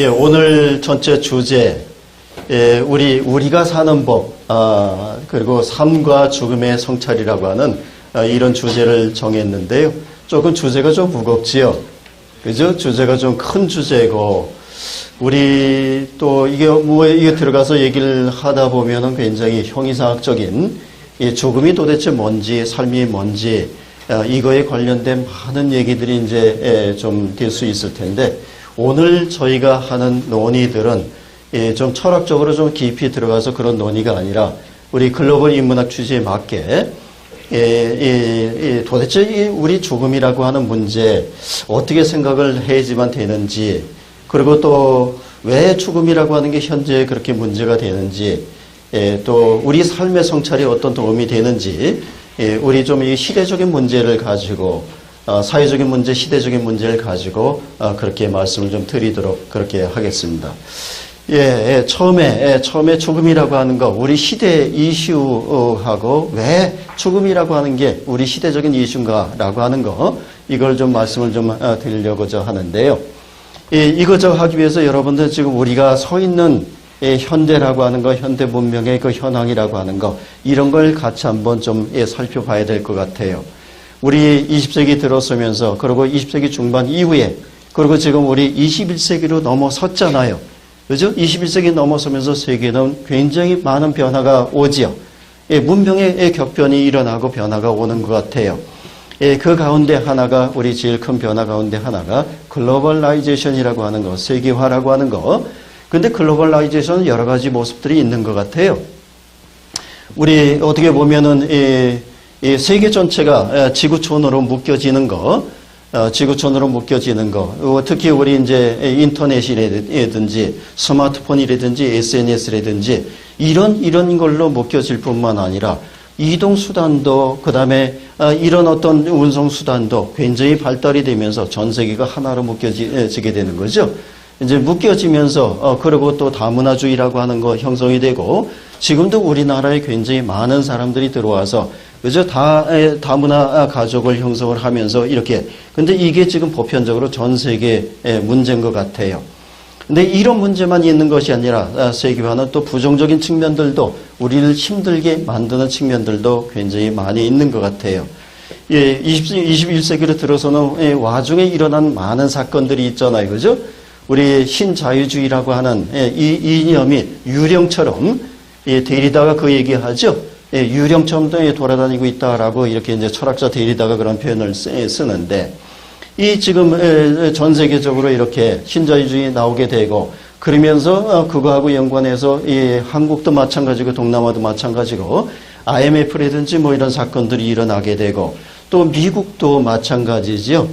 예, 오늘 전체 주제, 우리가 사는 법, 그리고 삶과 죽음의 성찰이라고 하는 이런 주제를 정했는데요. 조금 주제가 좀 무겁지요. 그죠? 주제가 좀 큰 주제고, 우리 또 이게 들어가서 얘기를 하다 보면은 굉장히 형이상학적인 이 죽음이 도대체 뭔지, 삶이 뭔지, 이거에 관련된 많은 얘기들이 이제 좀 될 수 있을 텐데, 오늘 저희가 하는 논의들은 좀 철학적으로 좀 깊이 들어가서 그런 논의가 아니라 우리 글로벌 인문학 취지에 맞게 도대체 우리 죽음이라고 하는 문제 어떻게 생각을 해야지만 되는지, 그리고 또 왜 죽음이라고 하는 게 현재 그렇게 문제가 되는지, 또 우리 삶의 성찰이 어떤 도움이 되는지, 우리 좀 이 시대적인 문제를 가지고 사회적인 문제, 시대적인 문제를 가지고 그렇게 말씀을 좀 드리도록 그렇게 하겠습니다. 처음에 죽음이라고 하는 거, 우리 시대 이슈하고 왜 죽음이라고 하는 게 우리 시대적인 이슈인가라고 하는 거, 이걸 좀 말씀을 좀 드리려고자 하는데요. 이거저 하기 위해서 여러분들 지금 우리가 서 있는 현대라고 하는 거, 현대 문명의 그 현황이라고 하는 거, 이런 걸 같이 한번 좀 살펴봐야 될 것 같아요. 우리 20세기 들어서면서, 그리고 20세기 중반 이후에, 그리고 지금 우리 21세기로 넘어섰잖아요. 그죠? 21세기 넘어서면서 세계는 굉장히 많은 변화가 오지요. 문명의 격변이 일어나고 변화가 오는 것 같아요. 그 가운데 하나가, 우리 제일 큰 변화 가운데 하나가 글로벌라이제이션이라고 하는 거, 세계화라고 하는 거. 근데 글로벌라이제이션은 여러 가지 모습들이 있는 것 같아요. 우리 어떻게 보면은 이 세계 전체가 지구촌으로 묶여지는 거, 특히 우리 이제 인터넷이라든지 스마트폰이라든지 SNS라든지 이런 걸로 묶여질 뿐만 아니라 이동 수단도, 그다음에 이런 어떤 운송 수단도 굉장히 발달이 되면서 전 세계가 하나로 묶여지게 되는 거죠. 이제 묶여지면서 그리고 또 다문화주의라고 하는 거 형성이 되고, 지금도 우리나라에 굉장히 많은 사람들이 들어와서 그죠? 다문화 가족을 형성을 하면서 이렇게. 근데 이게 지금 보편적으로 전 세계의 문제인 것 같아요. 근데 이런 문제만 있는 것이 아니라 세계화는 또 부정적인 측면들도, 우리를 힘들게 만드는 측면들도 굉장히 많이 있는 것 같아요. 21세기로 들어서는 와중에 일어난 많은 사건들이 있잖아요. 그죠? 우리 신자유주의라고 하는 이 이념이 유령처럼, 데리다가 그 얘기하죠. 유령처럼 돌아다니고 있다라고 이렇게 이제 철학자 데리다가 그런 표현을 쓰는데, 이 지금 전 세계적으로 이렇게 신자유주의 나오게 되고, 그러면서 그거하고 연관해서 이 한국도 마찬가지고 동남아도 마찬가지고 IMF라든지 뭐 이런 사건들이 일어나게 되고, 또 미국도 마찬가지죠.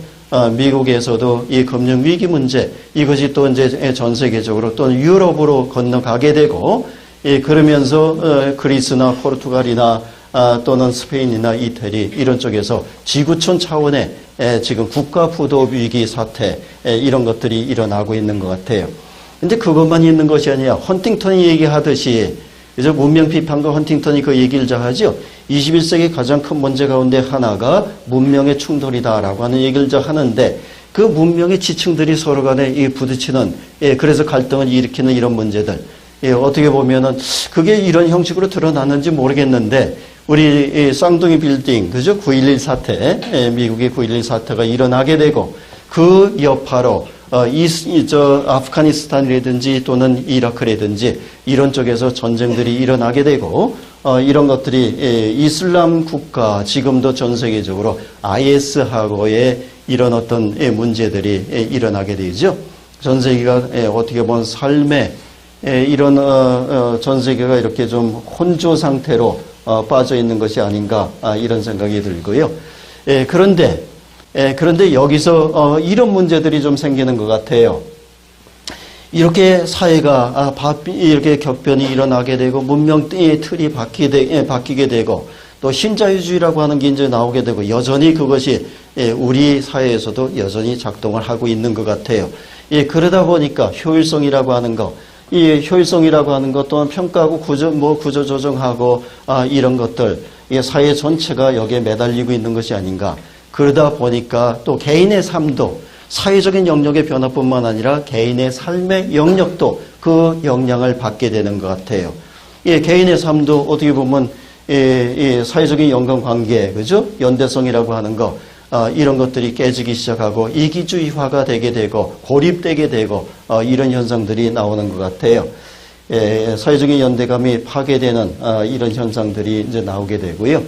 미국에서도 이 금융 위기 문제, 이것이 또 이제 전 세계적으로 또 유럽으로 건너가게 되고, 그러면서 그리스나 포르투갈이나 또는 스페인이나 이태리 이런 쪽에서 지구촌 차원의 지금 국가 부도 위기 사태, 이런 것들이 일어나고 있는 것 같아요. 근데 그것만 있는 것이 아니라 헌팅턴이 얘기하듯이, 그래서 문명 비판가 헌팅턴이 그 얘기를 하죠. 21세기 가장 큰 문제 가운데 하나가 문명의 충돌이다라고 하는 얘기를 하는데, 그 문명의 지층들이 서로 간에 부딪히는, 그래서 갈등을 일으키는 이런 문제들, 어떻게 보면은 그게 이런 형식으로 드러나는지 모르겠는데, 우리 쌍둥이 빌딩, 그죠? 9.11 사태, 미국의 9.11 사태가 일어나게 되고, 그 여파로 아프가니스탄이라든지 또는 이라크라든지 이런 쪽에서 전쟁들이 일어나게 되고, 이런 것들이 이슬람 국가, 지금도 전 세계적으로 IS하고의 이런 어떤 문제들이 일어나게 되죠. 전 세계가 어떻게 보면 삶의 이런 전 세계가 이렇게 좀 혼조 상태로 빠져 있는 것이 아닌가, 이런 생각이 들고요. 그런데 여기서 이런 문제들이 좀 생기는 것 같아요. 이렇게 사회가 이렇게 격변이 일어나게 되고, 문명의 틀이 바뀌게 되고, 또 신자유주의라고 하는 게 이제 나오게 되고, 여전히 그것이 우리 사회에서도 여전히 작동을 하고 있는 것 같아요. 그러다 보니까 효율성이라고 하는 거, 이 효율성이라고 하는 것 또한 평가하고 구조 조정하고 이런 것들, 사회 전체가 여기에 매달리고 있는 것이 아닌가. 그러다 보니까 또 개인의 삶도 사회적인 영역의 변화뿐만 아니라 개인의 삶의 영역도 그 영향을 받게 되는 것 같아요. 예, 개인의 삶도 어떻게 보면 사회적인 연관관계, 그죠? 연대성이라고 하는 거, 이런 것들이 깨지기 시작하고 이기주의화가 되게 되고 고립되게 되고 이런 현상들이 나오는 것 같아요. 사회적인 연대감이 파괴되는 이런 현상들이 이제 나오게 되고요.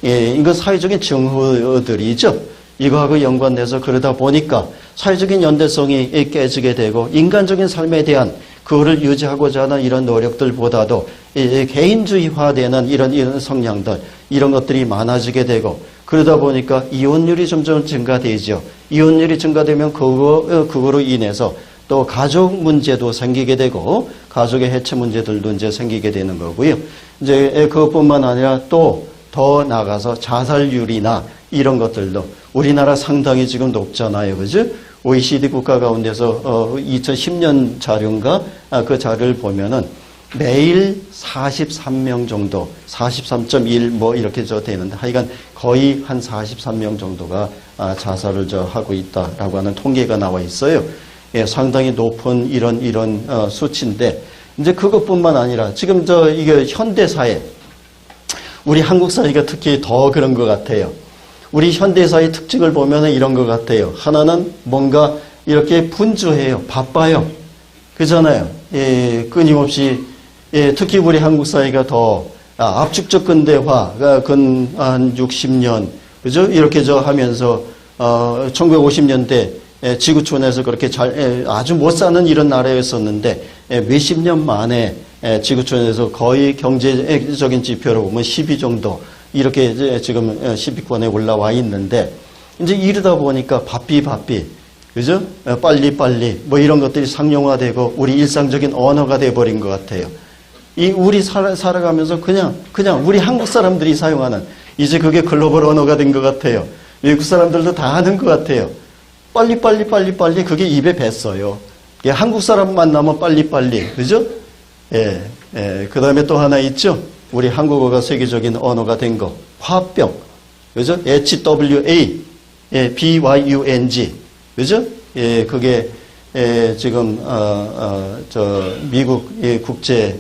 이거 사회적인 증후들이죠. 이거하고 연관돼서 그러다 보니까 사회적인 연대성이 깨지게 되고 인간적인 삶에 대한 그거를 유지하고자 하는 이런 노력들보다도 개인주의화되는 이런 성향들, 이런 것들이 많아지게 되고 그러다 보니까 이혼율이 점점 증가되죠. 이혼율이 증가되면 그거로 인해서 또 가족 문제도 생기게 되고 가족의 해체 문제들도 이제 생기게 되는 거고요. 이제 그것뿐만 아니라 또 더 나아가서 자살률이나 이런 것들도 우리나라 상당히 지금 높잖아요. 그죠? OECD 국가 가운데서 2010년 자료인가 그 자료를 보면은 매일 43명 정도, 43.1 뭐 이렇게 되는데 하여간 거의 한 43명 정도가 자살을 하고 있다라고 하는 통계가 나와 있어요. 예, 상당히 높은 이런 수치인데 이제 그것뿐만 아니라 지금 이게 현대 사회, 우리 한국 사회가 특히 더 그런 것 같아요. 우리 현대사의 특징을 보면 이런 것 같아요. 하나는 뭔가 이렇게 분주해요. 바빠요. 그잖아요. 예, 끊임없이, 특히 우리 한국 사회가 더 압축적 근대화가 한 60년, 그죠? 이렇게 하면서, 1950년대 지구촌에서 그렇게 아주 못 사는 이런 나라였었는데, 몇십 년 만에 지구촌에서 거의 경제적인 지표로 보면 10위 정도, 이렇게 지금 10위권에 올라와 있는데, 이제 이러다 보니까 바삐, 그죠? 빨리, 뭐 이런 것들이 상용화되고, 우리 일상적인 언어가 돼버린 것 같아요. 우리 살아가면서 그냥 우리 한국 사람들이 사용하는, 이제 그게 글로벌 언어가 된 것 같아요. 외국 사람들도 다 하는 것 같아요. 빨리, 그게 입에 뱄어요. 한국 사람 만나면 빨리, 그죠? 그 다음에 또 하나 있죠? 우리 한국어가 세계적인 언어가 된 거. 화병. 그죠? HWA. BYUNG. 그죠? 그게, 지금, 미국 국제,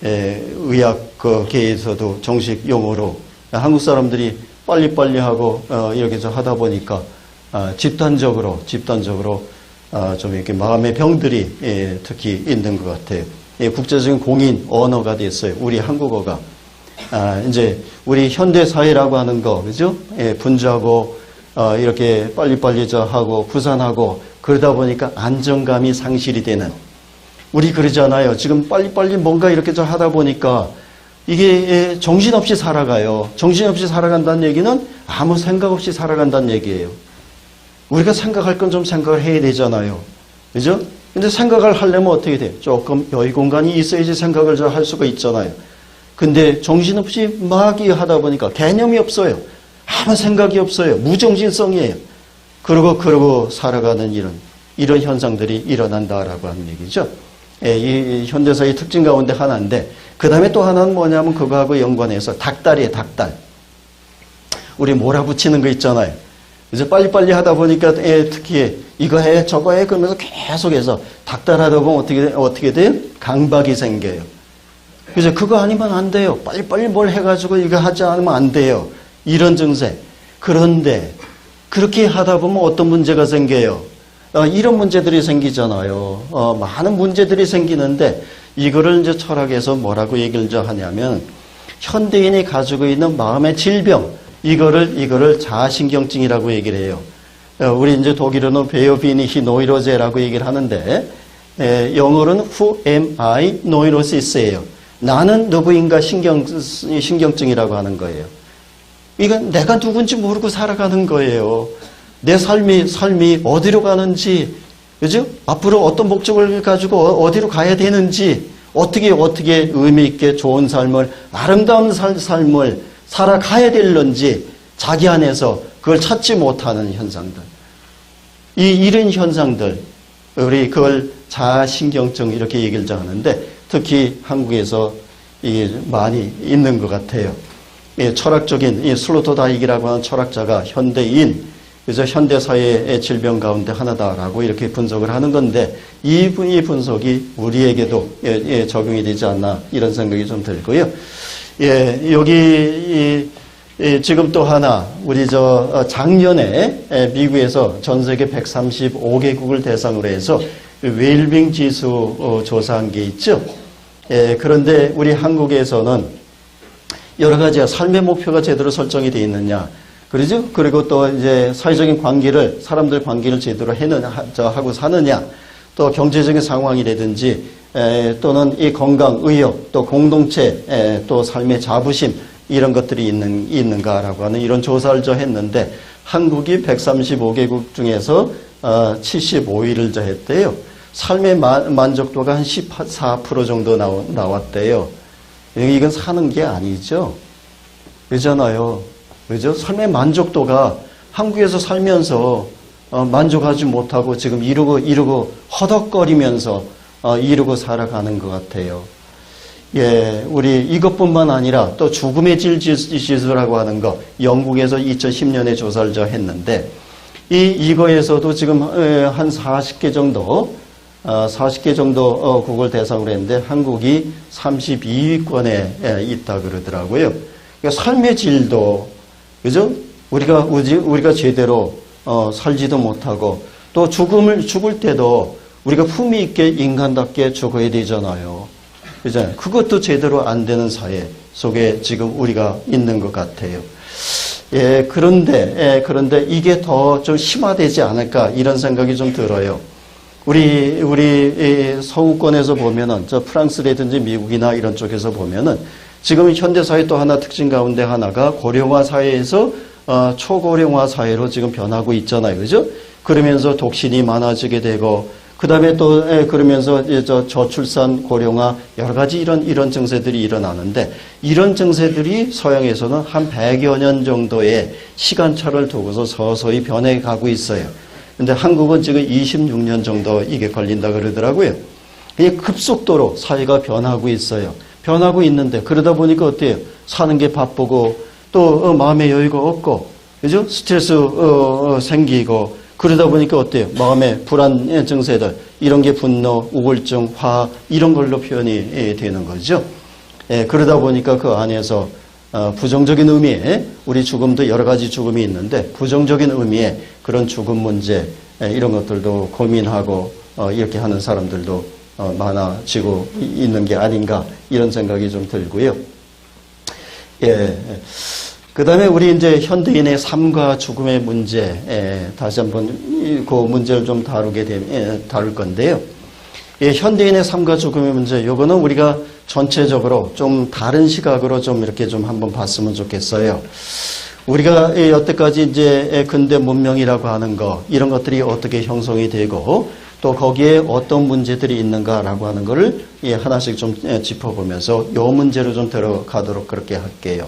의학계에서도 정식 용어로 한국 사람들이 빨리 하고, 이렇게 하다 보니까, 집단적으로, 좀 이렇게 마음의 병들이, 특히 있는 것 같아요. 국제적인 공인 언어가 됐어요. 우리 한국어가. 이제 우리 현대 사회라고 하는 거, 그죠? 분주하고 이렇게 빨리 하고 부산하고 그러다 보니까 안정감이 상실이 되는. 우리 그러잖아요. 지금 빨리 뭔가 이렇게 하다 보니까 이게 정신없이 살아가요. 정신없이 살아간다는 얘기는 아무 생각 없이 살아간다는 얘기예요. 우리가 생각할 건 좀 생각을 해야 되잖아요. 그죠? 근데 생각을 하려면 어떻게 돼요? 조금 여유 공간이 있어야지 생각을 할 수가 있잖아요. 근데 정신없이 막 하다 보니까 개념이 없어요. 아무 생각이 없어요. 무정신성이에요. 그러고 살아가는 이런 현상들이 일어난다라고 하는 얘기죠. 이 현대사의 특징 가운데 하나인데, 그 다음에 또 하나는 뭐냐면 그거하고 연관해서 닭달이에요, 닭달. 우리 몰아붙이는 거 있잖아요. 이제 빨리 하다 보니까 특히 이거 해 저거 해 그러면서 계속해서 닭달하다 보면 어떻게 돼요? 강박이 생겨요. 그래서 그거 아니면 안 돼요. 빨리 뭘 해가지고 이거 하지 않으면 안 돼요. 이런 증세. 그런데 그렇게 하다 보면 어떤 문제가 생겨요? 이런 문제들이 생기잖아요. 많은 문제들이 생기는데 이거를 이제 철학에서 뭐라고 얘기를 하냐면 현대인이 가지고 있는 마음의 질병, 이거를 자아신경증이라고 얘기를 해요. 우리 이제 독일어는 베어비니히 노이로제라고 얘기를 하는데, 영어로는 Who am I? 노이로시스예요. 나는 누구인가 신경증이라고 하는 거예요. 이건 내가 누군지 모르고 살아가는 거예요. 내 삶이 어디로 가는지, 그죠? 앞으로 어떤 목적을 가지고 어디로 가야 되는지, 어떻게 의미 있게 좋은 삶을, 아름다운 삶을 살아가야 될런지 자기 안에서 그걸 찾지 못하는 현상들. 이런 현상들, 우리 그걸 자아신경증 이렇게 얘기를 하는데 특히 한국에서 이게 많이 있는 것 같아요. 철학적인 슬로터다익이라고 하는 철학자가 현대인, 그래서 현대 사회의 질병 가운데 하나다라고 이렇게 분석을 하는 건데 이 분석이 우리에게도 적용이 되지 않나 이런 생각이 좀 들고요. 여기 지금 또 하나 우리 작년에 미국에서 전 세계 135개국을 대상으로 해서 웰빙 지수 조사한 게 있죠. 그런데 우리 한국에서는 여러 가지 삶의 목표가 제대로 설정이 되어 있느냐, 그러죠? 그리고 또 이제 사회적인 관계를, 사람들 관계를 제대로 하고 사느냐, 또 경제적인 상황이라든지, 또는 이 건강, 의욕, 또 공동체, 또 삶의 자부심, 이런 것들이 있는가라고 하는 이런 조사를 했는데, 한국이 135개국 중에서 75위를 했대요. 삶의 만족도가 한 14% 정도 나왔대요. 이건 사는 게 아니죠. 그러잖아요. 그죠? 삶의 만족도가 한국에서 살면서 만족하지 못하고 지금 이러고 허덕거리면서 이러고 살아가는 것 같아요. 우리 이것뿐만 아니라 또 죽음의 질 지수라고 하는 거 영국에서 2010년에 조사를 했는데 이거에서도 지금 한 40개 정도 국을 대상으로 했는데 한국이 32위권에 있다 그러더라고요. 그러니까 삶의 질도, 그죠? 우리가 제대로 살지도 못하고 또 죽을 때도 우리가 품위 있게 인간답게 죽어야 되잖아요. 그죠? 그것도 제대로 안 되는 사회 속에 지금 우리가 있는 것 같아요. 그런데 이게 더 좀 심화되지 않을까 이런 생각이 좀 들어요. 우리 서구권에서 보면은 저 프랑스라든지 미국이나 이런 쪽에서 보면은 지금 현대사회 또 하나 특징 가운데 하나가 고령화 사회에서 초고령화 사회로 지금 변하고 있잖아요. 그죠? 그러면서 독신이 많아지게 되고 그 다음에 또 그러면서 저출산 고령화 여러 가지 이런 증세들이 일어나는데 이런 증세들이 서양에서는 한 100여 년 정도의 시간차를 두고서 서서히 변해가고 있어요. 근데 한국은 지금 26년 정도 이게 걸린다 그러더라고요. 그냥 급속도로 사회가 변하고 있어요. 변하고 있는데 그러다 보니까 어때요? 사는 게 바쁘고 또 마음의 여유가 없고, 그죠? 스트레스 생기고 그러다 보니까 어때요? 마음의 불안 증세들 이런 게 분노, 우울증, 화 이런 걸로 표현이 되는 거죠. 그러다 보니까 그 안에서 부정적인 의미의 우리 죽음도 여러 가지 죽음이 있는데 부정적인 의미의 그런 죽음 문제 이런 것들도 고민하고 이렇게 하는 사람들도 많아지고 있는 게 아닌가 이런 생각이 좀 들고요. 그 다음에 우리 이제 현대인의 삶과 죽음의 문제 다시 한번 그 문제를 좀 다룰 건데요. 현대인의 삶과 죽음의 문제 요거는 우리가 전체적으로 좀 다른 시각으로 좀 이렇게 좀 한번 봤으면 좋겠어요. 우리가 여태까지 이제 근대 문명이라고 하는 거 이런 것들이 어떻게 형성이 되고 또 거기에 어떤 문제들이 있는가라고 하는 거를 하나씩 좀 짚어보면서 요 문제로 좀 들어가도록 그렇게 할게요.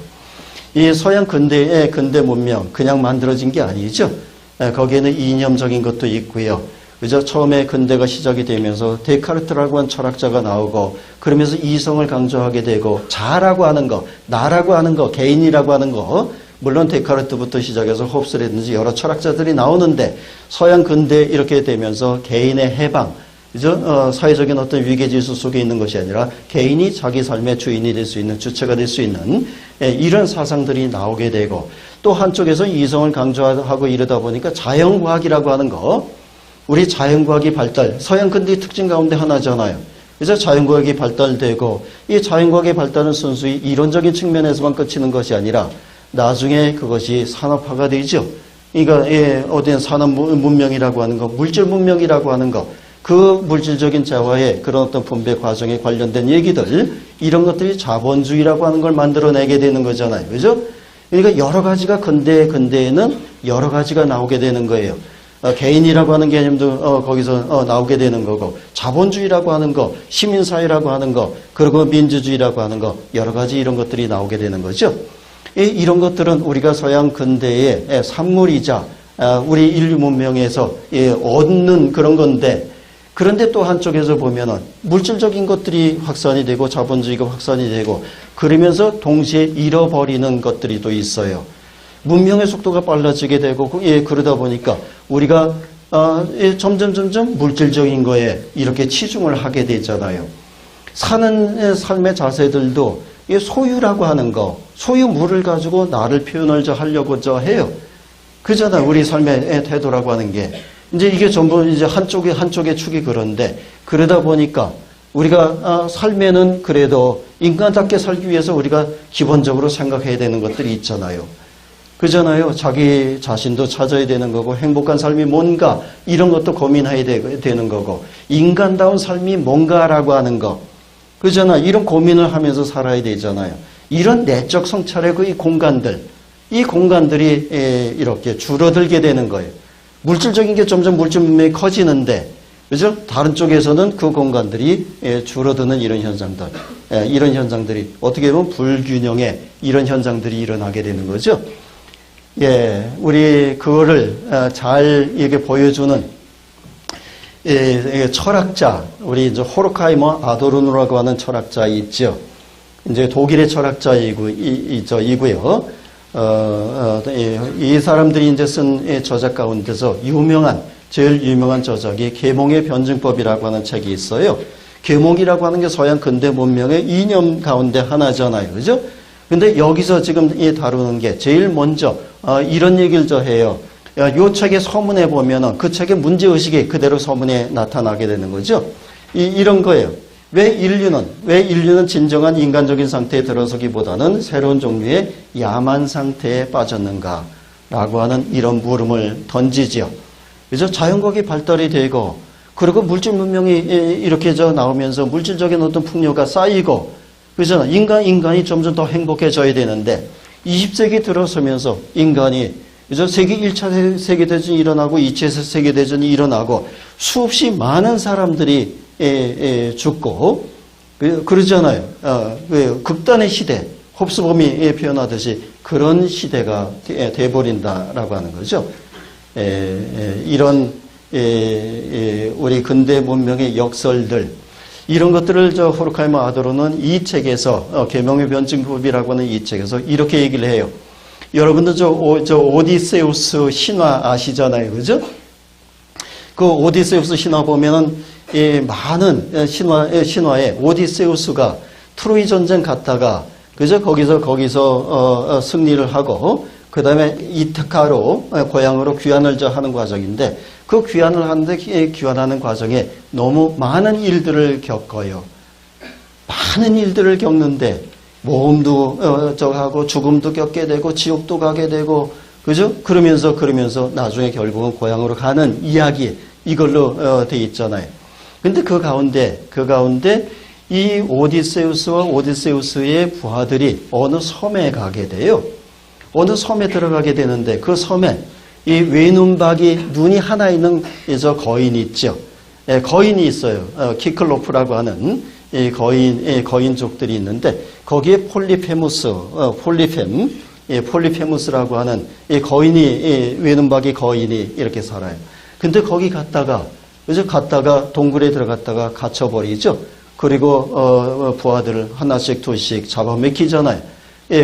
이 서양 근대 문명 그냥 만들어진 게 아니죠. 거기에는 이념적인 것도 있고요. 그죠? 처음에 근대가 시작이 되면서 데카르트라고 하는 철학자가 나오고 그러면서 이성을 강조하게 되고 자라고 하는 거, 나라고 하는 거, 개인이라고 하는 거 물론 데카르트부터 시작해서 홉스라든지 여러 철학자들이 나오는데 서양 근대 이렇게 되면서 개인의 해방, 그죠? 사회적인 어떤 위계질서 속에 있는 것이 아니라 개인이 자기 삶의 주인이 될 수 있는 주체가 될 수 있는 이런 사상들이 나오게 되고 또 한쪽에서 이성을 강조하고 이러다 보니까 자연과학이라고 하는 거 우리 자연과학이 발달, 서양 근대의 특징 가운데 하나잖아요. 그래서 자연과학이 발달되고 이 자연과학의 발달은 순수히 이론적인 측면에서만 그치는 것이 아니라 나중에 그것이 산업화가 되죠. 그러니까 어떤 산업 문명이라고 하는 거, 물질 문명이라고 하는 거, 그 물질적인 재화의 그런 어떤 분배 과정에 관련된 얘기들 이런 것들이 자본주의라고 하는 걸 만들어내게 되는 거잖아요. 그죠? 그러니까 여러 가지가 근대에는 여러 가지가 나오게 되는 거예요. 개인이라고 하는 개념도 거기서 나오게 되는 거고 자본주의라고 하는 거, 시민사회라고 하는 거, 그리고 민주주의라고 하는 거 여러 가지 이런 것들이 나오게 되는 거죠. 이런 것들은 우리가 서양 근대의 산물이자 우리 인류 문명에서 얻는 그런 건데 그런데 또 한쪽에서 보면은 물질적인 것들이 확산이 되고 자본주의가 확산이 되고 그러면서 동시에 잃어버리는 것들이 또 있어요. 문명의 속도가 빨라지게 되고, 그러다 보니까 우리가 점점 물질적인 거에 이렇게 치중을 하게 되잖아요. 사는 삶의 자세들도 소유라고 하는 거, 소유물을 가지고 나를 표현을 하려고 해요. 그잖아, 우리 삶의 태도라고 하는 게. 이제 이게 전부 이제 한쪽의 축이 그런데, 그러다 보니까 우리가 삶에는 그래도 인간답게 살기 위해서 우리가 기본적으로 생각해야 되는 것들이 있잖아요. 그잖아요. 자기 자신도 찾아야 되는 거고, 행복한 삶이 뭔가 이런 것도 고민해야 되는 거고, 인간다운 삶이 뭔가라고 하는 거, 그잖아. 이런 고민을 하면서 살아야 되잖아요. 이런 내적 성찰의 이 공간들이 이렇게 줄어들게 되는 거예요. 물질적인 게 점점 물질이 커지는데, 그죠? 다른 쪽에서는 그 공간들이 줄어드는 이런 현상들이 어떻게 보면 불균형의 이런 현상들이 일어나게 되는 거죠. 우리 그거를 잘 이렇게 보여주는 철학자, 우리 이제 호르카이머 아도르노라고 하는 철학자 있죠. 이제 독일의 철학자이고요. 이 사람들이 이제 쓴 저작 가운데서 제일 유명한 저작이 계몽의 변증법이라고 하는 책이 있어요. 계몽이라고 하는 게 서양 근대 문명의 이념 가운데 하나잖아요. 그죠? 근데 여기서 지금 다루는 게 제일 먼저 이런 얘기를 해요. 이 책의 서문에 보면은 그 책의 문제의식이 그대로 서문에 나타나게 되는 거죠. 이런 거예요. 왜 인류는 진정한 인간적인 상태에 들어서기보다는 새로운 종류의 야만 상태에 빠졌는가라고 하는 이런 물음을 던지죠. 그래서 자연과학이 발달이 되고, 그리고 물질 문명이 이렇게 나오면서 물질적인 어떤 풍요가 쌓이고, 그래서 인간이 점점 더 행복해져야 되는데, 20세기 들어서면서 인간이, 그래서 세계 1차 세계대전이 일어나고 2차 세계대전이 일어나고, 수없이 많은 사람들이 죽고, 그러잖아요. 극단의 시대, 홉스범이 표현하듯이 그런 시대가 돼버린다라고 하는 거죠. 이런 우리 근대 문명의 역설들, 이런 것들을 호르카이머 아도르는 이 책에서 계몽의 변증법이라고 하는 이 책에서 이렇게 얘기를 해요. 여러분들 저 오디세우스 신화 아시잖아요, 그죠? 그 오디세우스 신화 보면은 많은 신화에 오디세우스가 트로이 전쟁 갔다가, 그죠? 거기서 승리를 하고, 그 다음에 이타카로 고향으로 귀환을 하는 과정인데, 그 귀환하는 과정에 너무 많은 일들을 겪어요. 많은 일들을 겪는데 모험도 하고 죽음도 겪게 되고 지옥도 가게 되고, 그죠? 그러면서 나중에 결국은 고향으로 가는 이야기, 이걸로 돼 있잖아요. 근데 그 가운데 이 오디세우스와 오디세우스의 부하들이 어느 섬에 가게 돼요. 어느 섬에 들어가게 되는데, 그 섬에 이 외눈박이 눈이 하나 있는 거인이 있죠. 거인이 있어요. 키클로프라고 하는 거인족들이 있는데, 거기에 폴리페무스라고 하는 외눈박이 거인이 이렇게 살아요. 근데 거기 갔다가 동굴에 들어갔다가 갇혀버리죠. 그리고 부하들을 하나씩 둘씩 잡아먹히잖아요.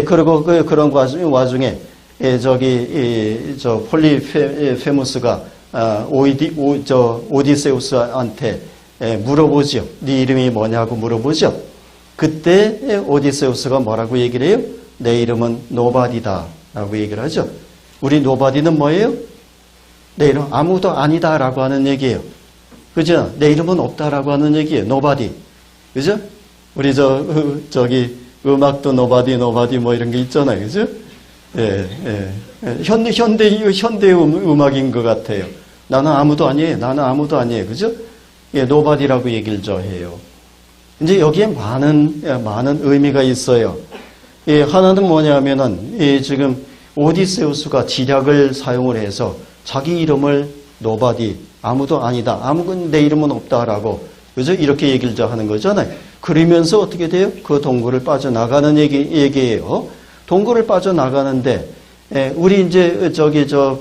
그리고 그런 와중에 폴리페무스가 오디세우스한테 물어보죠. 네 이름이 뭐냐고 물어보죠. 그때 오디세우스가 뭐라고 얘기를 해요? 내 이름은 노바디다 라고 얘기를 하죠. 우리 노바디는 뭐예요? 내 이름 아무도 아니다 라고 하는 얘기예요. 그죠? 내 이름은 없다라고 하는 얘기예요. 노바디. 그죠? 우리 음악도 노바디 뭐 이런 게 있잖아요. 그죠? 현대 음악인 것 같아요. 나는 아무도 아니에요. 그죠? 노바디라고 얘기를 해요. 이제 여기에 많은 의미가 있어요. 하나는 뭐냐면은, 지금 오디세우스가 지략을 사용을 해서 자기 이름을 노바디, 아무도 아니다, 내 이름은 없다라고, 그죠? 이렇게 얘기를 하는 거잖아요. 그러면서 어떻게 돼요? 그 동굴을 빠져나가는 얘기예요. 동굴을 빠져나가는데, 우리 이제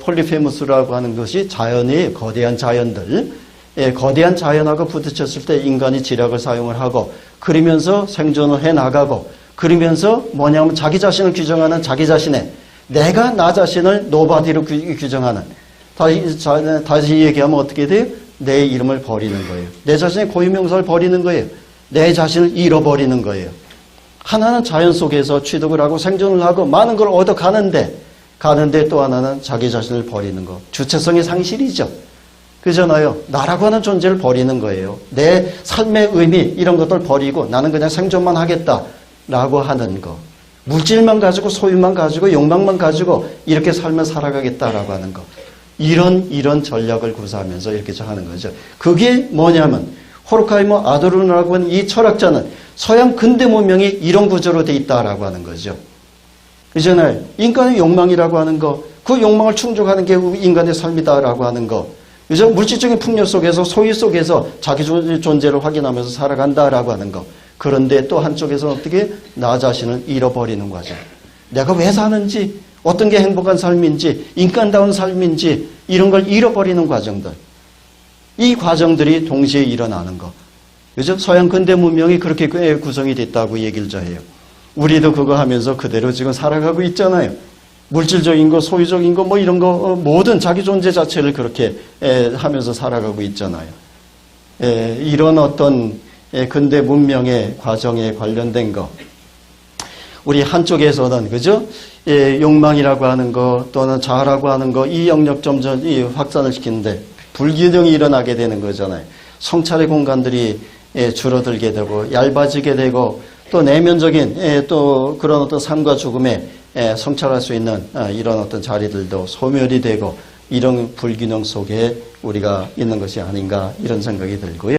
폴리페무스라고 하는 것이 자연의 거대한 자연들, 거대한 자연하고 부딪혔을 때 인간이 지략을 사용을 하고, 그러면서 생존을 해 나가고, 그러면서 뭐냐면 자기 자신을 규정하는 자기 자신의 내가 나 자신을 노바디로 규정하는, 다시 얘기하면 어떻게 돼요? 내 이름을 버리는 거예요. 내 자신의 고유명사를 버리는 거예요. 내 자신을 잃어버리는 거예요. 하나는 자연 속에서 취득을 하고 생존을 하고 많은 걸 얻어가는데 또 하나는 자기 자신을 버리는 거. 주체성의 상실이죠. 그잖아요. 나라고 하는 존재를 버리는 거예요. 내 삶의 의미 이런 것들 버리고 나는 그냥 생존만 하겠다라고 하는 거. 물질만 가지고 소유만 가지고 욕망만 가지고 이렇게 삶을 살아가겠다라고 하는 거. 이런 전략을 구사하면서 이렇게 하는 거죠. 그게 뭐냐면 호르카이머 아도르노라고 하는 이 철학자는 서양 근대 문명이 이런 구조로 돼 있다라고 하는 거죠. 그잖아요. 인간의 욕망이라고 하는 거, 그 욕망을 충족하는 게 인간의 삶이다라고 하는 거. 그죠? 물질적인 풍요 속에서 소유 속에서 자기 존재를 확인하면서 살아간다라고 하는 거. 그런데 또 한쪽에서 어떻게 나 자신을 잃어버리는 과정. 내가 왜 사는지, 어떤 게 행복한 삶인지, 인간다운 삶인지 이런 걸 잃어버리는 과정들. 이 과정들이 동시에 일어나는 거. 그죠? 서양 근대 문명이 그렇게 구성이 됐다고 얘기를 해요. 우리도 그거 하면서 그대로 지금 살아가고 있잖아요. 물질적인 거, 소유적인 거, 뭐 이런 거, 모든 자기 존재 자체를 그렇게 하면서 살아가고 있잖아요. 이런 어떤 근대 문명의 과정에 관련된 거. 우리 한쪽에서는, 그죠? 욕망이라고 하는 거, 또는 자아라고 하는 거, 이 영역 점점 확산을 시키는데 불균형이 일어나게 되는 거잖아요. 성찰의 공간들이 줄어들게 되고, 얇아지게 되고, 또 내면적인 또 그런 어떤 삶과 죽음에 성찰할 수 있는 이런 어떤 자리들도 소멸이 되고 이런 불균형 속에 우리가 있는 것이 아닌가 이런 생각이 들고요.